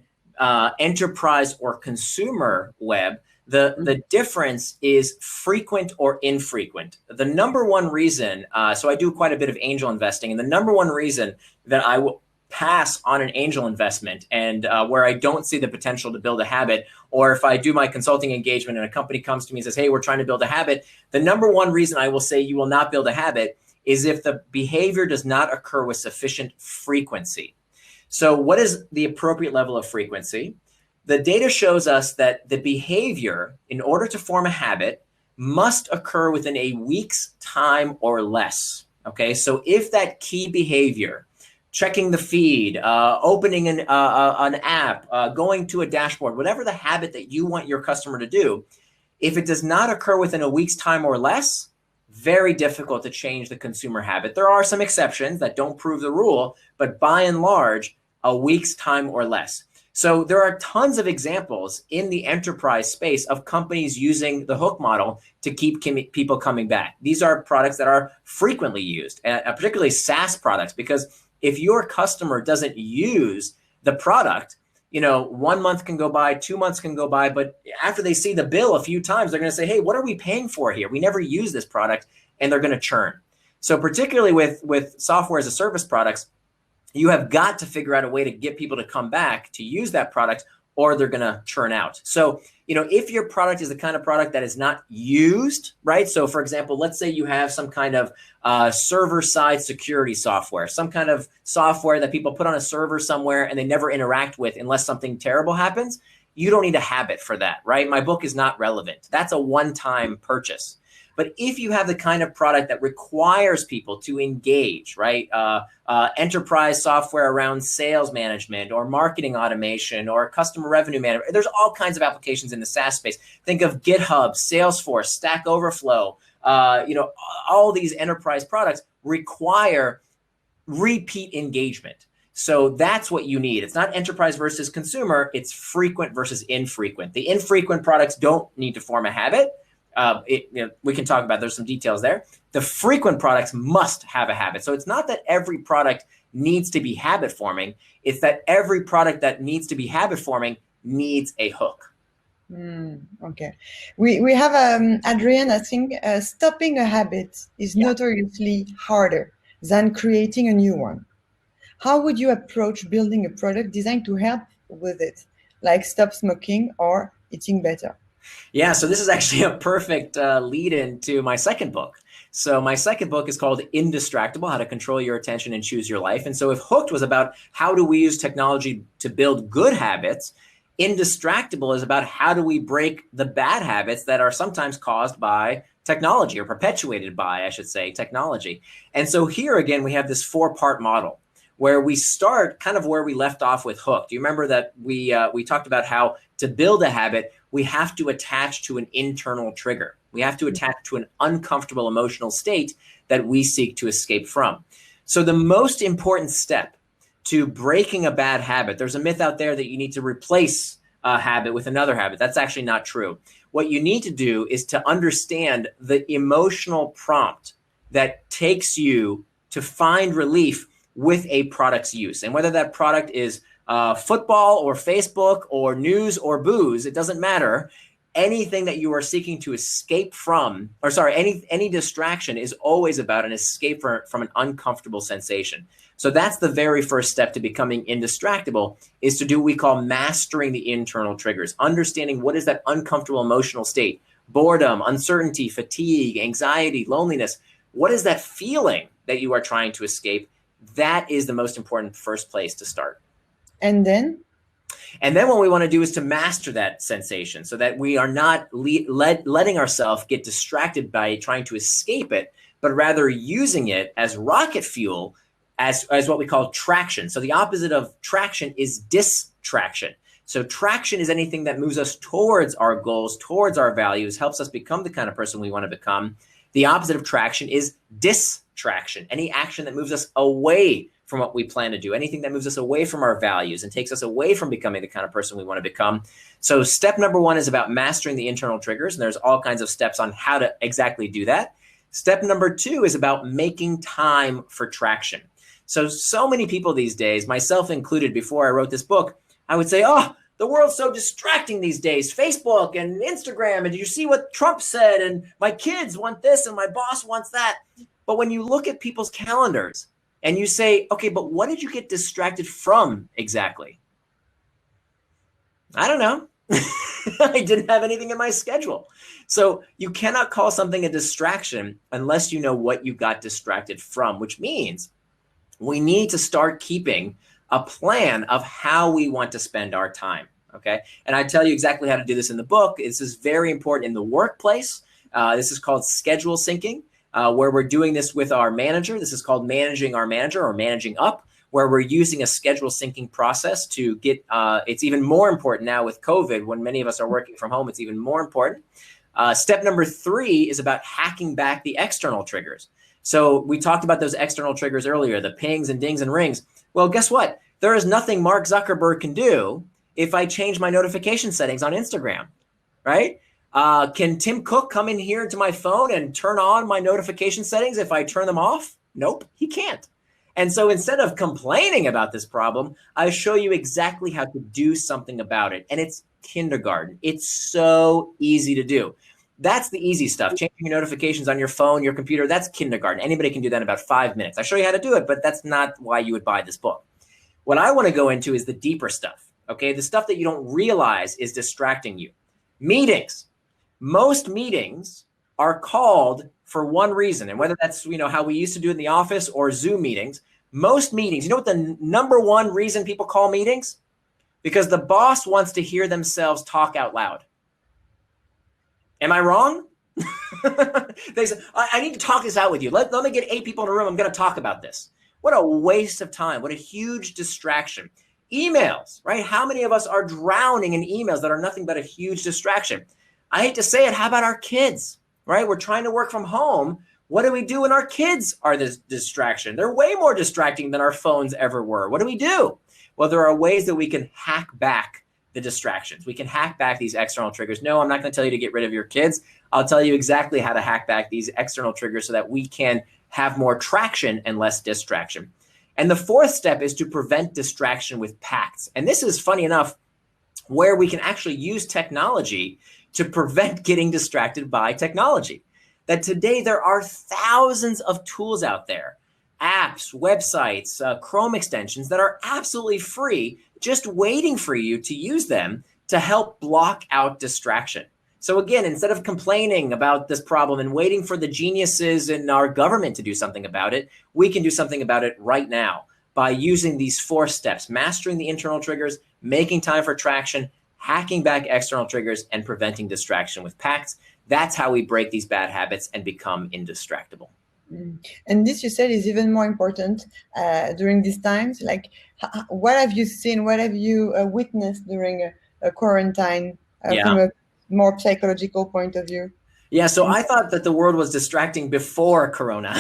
enterprise or consumer web. The difference is frequent or infrequent. The number one reason, so I do quite a bit of angel investing, and the number one reason that I will pass on an angel investment and where I don't see the potential to build a habit, or if I do my consulting engagement and a company comes to me and says, hey, we're trying to build a habit, the number one reason I will say you will not build a habit is if the behavior does not occur with sufficient frequency. So what is the appropriate level of frequency? The data shows us that the behavior, in order to form a habit, must occur within a week's time or less. Okay, so if that key behavior, checking the feed, opening an app, going to a dashboard, whatever the habit that you want your customer to do, if it does not occur within a week's time or less, very difficult to change the consumer habit. There are some exceptions that don't prove the rule, but by and large, a week's time or less. So there are tons of examples in the enterprise space of companies using the hook model to keep people coming back. These are products that are frequently used, particularly SaaS products, because if your customer doesn't use the product, 1 month can go by, 2 months can go by, but after they see the bill a few times, they're going to say, hey, what are we paying for here? We never use this product, and they're going to churn. So particularly with software as a service products, you have got to figure out a way to get people to come back to use that product, or they're going to churn out. So, if your product is the kind of product that is not used, right? So for example, let's say you have some kind of server-side security software, some kind of software that people put on a server somewhere and they never interact with unless something terrible happens. You don't need a habit for that, right? My book is not relevant. That's a one-time purchase. But if you have the kind of product that requires people to engage, right? Enterprise software around sales management or marketing automation or customer revenue management, there's all kinds of applications in the SaaS space. Think of GitHub, Salesforce, Stack Overflow. All these enterprise products require repeat engagement. So that's what you need. It's not enterprise versus consumer. It's frequent versus infrequent. The infrequent products don't need to form a habit. We can talk about, there's some details there. The frequent products must have a habit. So it's not that every product needs to be habit forming. It's that every product that needs to be habit forming needs a hook. Okay. We have Adrienne, I think stopping a habit is notoriously harder than creating a new one. How would you approach building a product designed to help with it, like stop smoking or eating better? Yeah, so this is actually a perfect lead-in to my second book. So my second book is called Indistractable: How to Control Your Attention and Choose Your Life. And so if Hooked was about how do we use technology to build good habits, Indistractable is about how do we break the bad habits that are sometimes caused by technology, or perpetuated by, I should say, technology. And so here again, we have this 4-part model where we start kind of where we left off with Hooked. Do you remember that we talked about how to build a habit, we have to attach to an internal trigger. We have to attach to an uncomfortable emotional state that we seek to escape from. So the most important step to breaking a bad habit, there's a myth out there that you need to replace a habit with another habit. That's actually not true. What you need to do is to understand the emotional prompt that takes you to find relief with a product's use. And whether that product is football or Facebook or news or booze, it doesn't matter. Anything that you are seeking to escape from, or sorry, any distraction is always about an escape from an uncomfortable sensation. So that's the very first step to becoming indistractable, is to do what we call mastering the internal triggers, understanding what is that uncomfortable emotional state, boredom, uncertainty, fatigue, anxiety, loneliness. What is that feeling that you are trying to escape? That is the most important first place to start. And then? And then what we want to do is to master that sensation so that we are not letting ourselves get distracted by trying to escape it, but rather using it as rocket fuel, as what we call traction. So the opposite of traction is distraction. So traction is anything that moves us towards our goals, towards our values, helps us become the kind of person we want to become. The opposite of traction is distraction, any action that moves us away from what we plan to do, anything that moves us away from our values and takes us away from becoming the kind of person we want to become. So step number one is about mastering the internal triggers, and there's all kinds of steps on how to exactly do that. Step number two is about making time for traction. So many people these days, myself included, before I wrote this book, I would say, oh, the world's so distracting these days, Facebook and Instagram, and did you see what Trump said? And my kids want this and my boss wants that. But when you look at people's calendars and you say, okay, but what did you get distracted from exactly? I don't know. I didn't have anything in my schedule. So you cannot call something a distraction unless you know what you got distracted from, which means we need to start keeping a plan of how we want to spend our time, okay? And I tell you exactly how to do this in the book. This is very important in the workplace. This is called schedule syncing, where we're doing this with our manager. This is called managing our manager or managing up, where we're using a schedule syncing process to get, it's even more important now with COVID, when many of us are working from home, it's even more important. Step number three is about hacking back the external triggers. So we talked about those external triggers earlier, the pings and dings and rings. Well, guess what? There is nothing Mark Zuckerberg can do if I change my notification settings on Instagram, right? Can Tim Cook come in here into my phone and turn on my notification settings if I turn them off? Nope, he can't. And so instead of complaining about this problem, I show you exactly how to do something about it. And it's kindergarten. It's so easy to do. That's the easy stuff. Changing your notifications on your phone, your computer, that's kindergarten. Anybody can do that in about 5 minutes. I show you how to do it, but that's not why you would buy this book. What I want to go into is the deeper stuff, okay? The stuff that you don't realize is distracting you. Meetings. Most meetings are called for one reason, and whether that's, how we used to do it in the office or Zoom meetings, most meetings, you know what the number one reason people call meetings? Because the boss wants to hear themselves talk out loud. Am I wrong? They say, I need to talk this out with you. Let me get 8 people in a room. I'm going to talk about this. What a waste of time. What a huge distraction. Emails, right? How many of us are drowning in emails that are nothing but a huge distraction? I hate to say it. How about our kids, right? We're trying to work from home. What do we do when our kids are this distraction? They're way more distracting than our phones ever were. What do we do? Well, there are ways that we can hack back the distractions. We can hack back these external triggers. No, I'm not going to tell you to get rid of your kids. I'll tell you exactly how to hack back these external triggers so that we can have more traction and less distraction. And the fourth step is to prevent distraction with pacts. And this is, funny enough, where we can actually use technology to prevent getting distracted by technology. That today there are thousands of tools out there, apps, websites, Chrome extensions that are absolutely free, just waiting for you to use them to help block out distraction. So again, instead of complaining about this problem and waiting for the geniuses in our government to do something about it, we can do something about it right now by using these 4 steps: mastering the internal triggers, making time for traction, hacking back external triggers, and preventing distraction with pacts. That's how we break these bad habits and become indistractable. And this, you said, is even more important during these times. Like, what have you seen? What have you witnessed during a quarantine from a more psychological point of view? Yeah, so I thought that the world was distracting before Corona.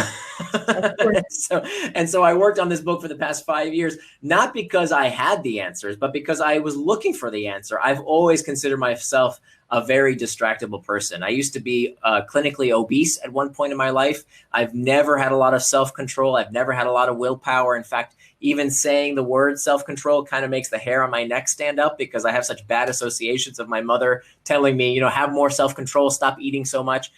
So I worked on this book for the past 5 years, not because I had the answers, but because I was looking for the answer. I've always considered myself a very distractible person. I used to be clinically obese at one point in my life. I've never had a lot of self-control. I've never had a lot of willpower. In fact, even saying the word self-control kind of makes the hair on my neck stand up because I have such bad associations of my mother telling me, have more self-control, stop eating so much.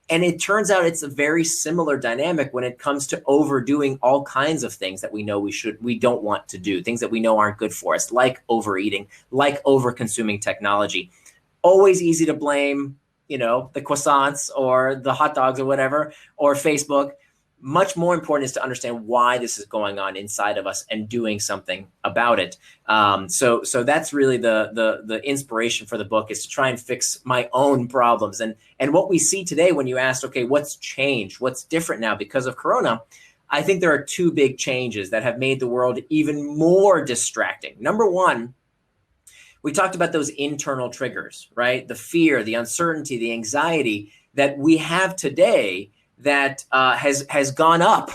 And it turns out it's a very similar dynamic when it comes to overdoing all kinds of things that we know we don't want to do, things that we know aren't good for us, like overeating, like over-consuming technology. Always easy to blame, the croissants or the hot dogs or whatever, or Facebook. much more important is to understand why this is going on inside of us and doing something about it. So that's really the inspiration for the book, is to try and fix my own problems. And what we see today, when you asked, okay, what's changed? What's different now because of Corona? I think there are two big changes that have made the world even more distracting. Number one, we talked about those internal triggers, right? The fear, the uncertainty, the anxiety that we have today that has gone up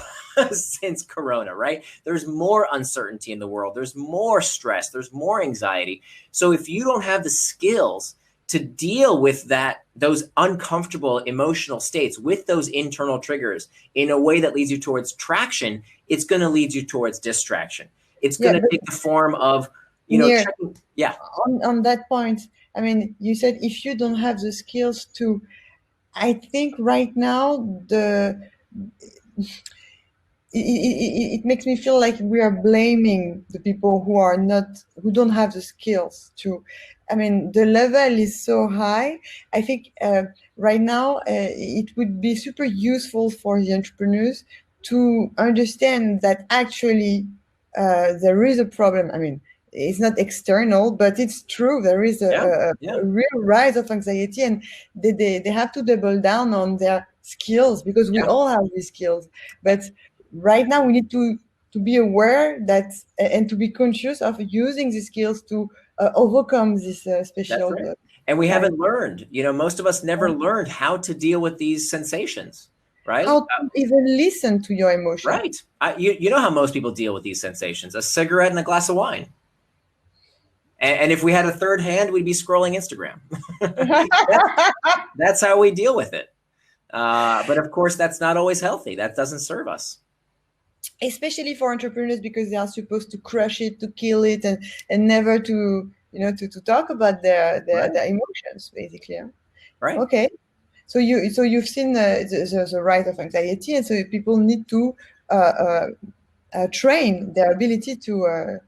since Corona, right? There's more uncertainty in the world. There's more stress. There's more anxiety. So if you don't have the skills to deal with those uncomfortable emotional states, with those internal triggers in a way that leads you towards traction, it's going to lead you towards distraction. It's going to take the form of, Nir, on that point, I mean, you said if you don't have the skills to, I think right now it makes me feel like we are blaming the people who don't have the skills to. I mean, the level is so high. I think right now it would be super useful for the entrepreneurs to understand that actually there is a problem. I mean, it's not external, but it's true. There is a real rise of anxiety, and they have to double down on their skills, because we all have these skills. But right now we need to be aware that and to be conscious of using these skills to overcome this special. That's right. And we haven't learned. Most of us never learned how to deal with these sensations, right? How to even listen to your emotions. Right. You know how most people deal with these sensations: a cigarette and a glass of wine. And if we had a third hand, we'd be scrolling Instagram. That's how we deal with it. But of course, that's not always healthy. That doesn't serve us. Especially for entrepreneurs, because they are supposed to crush it, to kill it, and never to talk about their emotions, basically. Yeah? Right. Okay. So you've seen the rise of anxiety, and so people need to train their ability to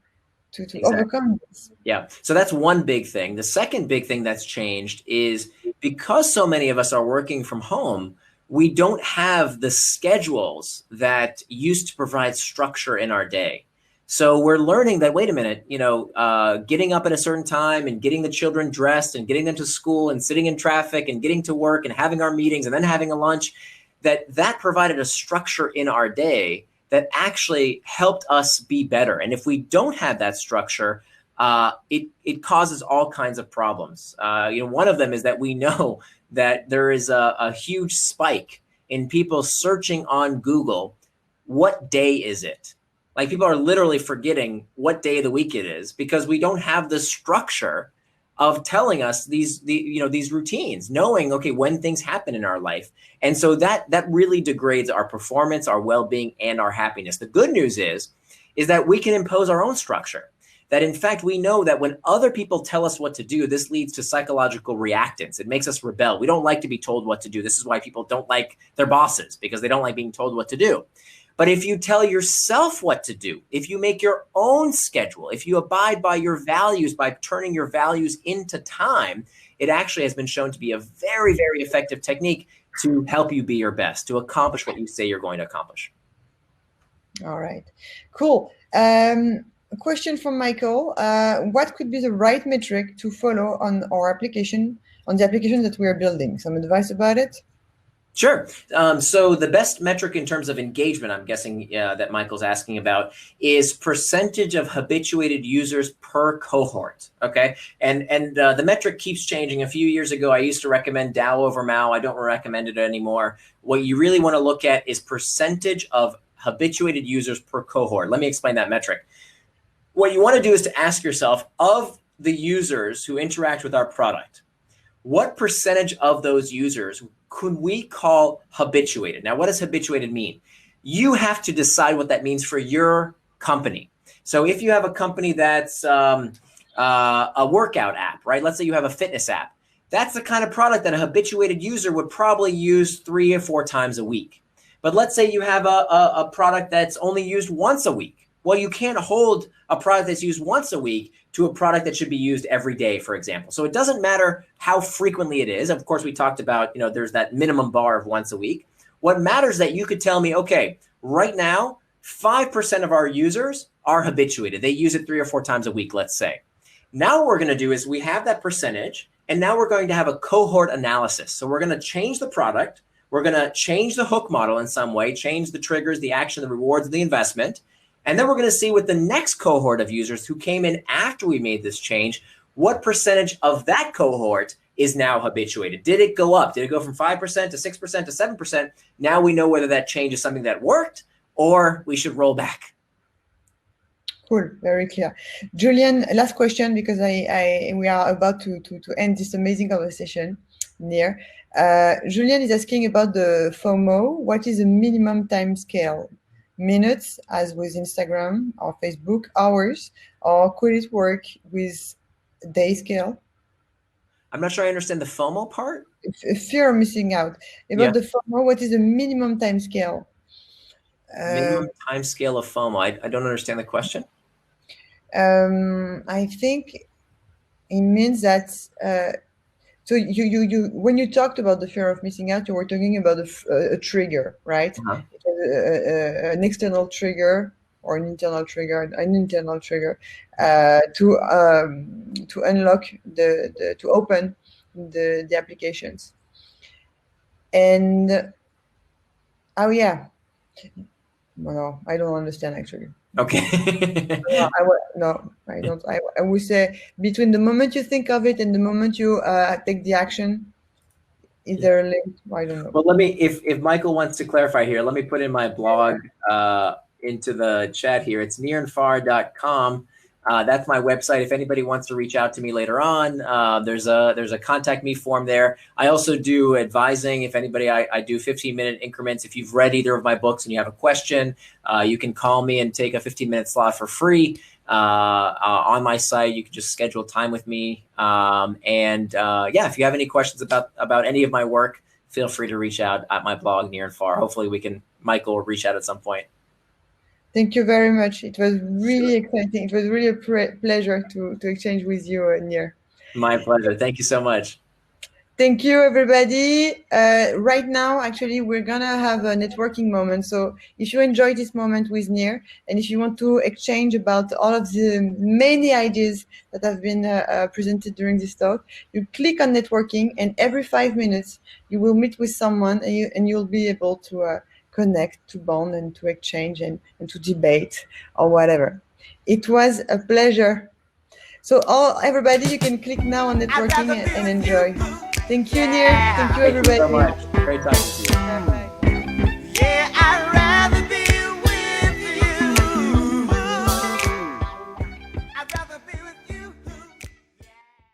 overcome this. Yeah. So that's one big thing. The second big thing that's changed is, because so many of us are working from home, we don't have the schedules that used to provide structure in our day. So we're learning that, wait a minute, getting up at a certain time and getting the children dressed and getting them to school and sitting in traffic and getting to work and having our meetings and then having a lunch, that provided a structure in our day that actually helped us be better. And if we don't have that structure, it causes all kinds of problems. One of them is that we know that there is a huge spike in people searching on Google, what day is it? Like, people are literally forgetting what day of the week it is, because we don't have the structure of telling us these routines, knowing, okay, when things happen in our life. And so that really degrades our performance, our well-being, and our happiness. The good news is that we can impose our own structure. That, in fact, we know that when other people tell us what to do, this leads to psychological reactance. It makes us rebel. We don't like to be told what to do. This is why people don't like their bosses, because they don't like being told what to do. But if you tell yourself what to do, if you make your own schedule, if you abide by your values, by turning your values into time, it actually has been shown to be a very, very effective technique to help you be your best, to accomplish what you say you're going to accomplish. All right, cool. A question from Michael. What could be the right metric to follow on our application, on the application that we are building? Some advice about it? Sure. So the best metric in terms of engagement, I'm guessing that Michael's asking about, is percentage of habituated users per cohort. Okay. And the metric keeps changing. A few years ago, I used to recommend DAO over MAU. I don't recommend it anymore. What you really want to look at is percentage of habituated users per cohort. Let me explain that metric. What you want to do is to ask yourself, of the users who interact with our product, what percentage of those users could we call habituated? Now, what does habituated mean? You have to decide what that means for your company. So if you have a company that's a workout app, right? Let's say you have a fitness app. That's the kind of product that a habituated user would probably use 3 or 4 times a week. But let's say you have a product that's only used once a week. Well, you can't hold a product that's used once a week to a product that should be used every day, for example. So it doesn't matter how frequently it is. Of course, we talked about, there's that minimum bar of once a week. What matters is that you could tell me, okay, right now, 5% of our users are habituated. They use it 3 or 4 times a week, let's say. Now what we're going to do is we have that percentage, and now we're going to have a cohort analysis. So we're going to change the product. We're going to change the hook model in some way, change the triggers, the action, the rewards, the investment. And then we're going to see with the next cohort of users who came in after we made this change, what percentage of that cohort is now habituated. Did it go up? Did it go from 5% to 6% to 7%? Now we know whether that change is something that worked or we should roll back. Cool, very clear. Julian, last question, because we are about to end this amazing conversation, Nir. Julian is asking about the FOMO. What is the minimum time scale? Minutes, as with Instagram or Facebook, hours, or could it work with day scale? I'm not sure I understand the FOMO part. Fear of missing out. About the FOMO, what is the minimum time scale? Minimum time scale of FOMO. I don't understand the question. I think it means that so you when you talked about the fear of missing out, you were talking about a trigger, right? An external trigger or an internal trigger to unlock to open the applications. And oh yeah, no, I don't understand actually. Okay. No, I don't. I would say between the moment you think of it and the moment you take the action, is there a link? I don't know. Well, let me, if Michael wants to clarify here, let me put in my blog into the chat here. It's nirandfar.com. That's my website. If anybody wants to reach out to me later on, there's a contact me form there. I also do advising. If anybody, I do 15-minute increments. If you've read either of my books and you have a question, you can call me and take a 15-minute slot for free on my site. You can just schedule time with me. Yeah, if you have any questions about any of my work, feel free to reach out at my blog, Nir and Far. Hopefully Michael will reach out at some point. Thank you very much. It was really exciting. It was really a pleasure to exchange with you, Nir. My pleasure. Thank you so much. Thank you, everybody. Right now, actually, we're going to have a networking moment. So if you enjoyed this moment with Nir, and if you want to exchange about all of the many ideas that have been presented during this talk, you click on networking, and every 5 minutes, you will meet with someone, and you'll be able to connect, to bond, and to exchange, and to debate, or whatever. It was a pleasure. So everybody, you can click now on networking and enjoy. Thank you, Nir. Thank you, everybody. Thank you so much. Great talking to you.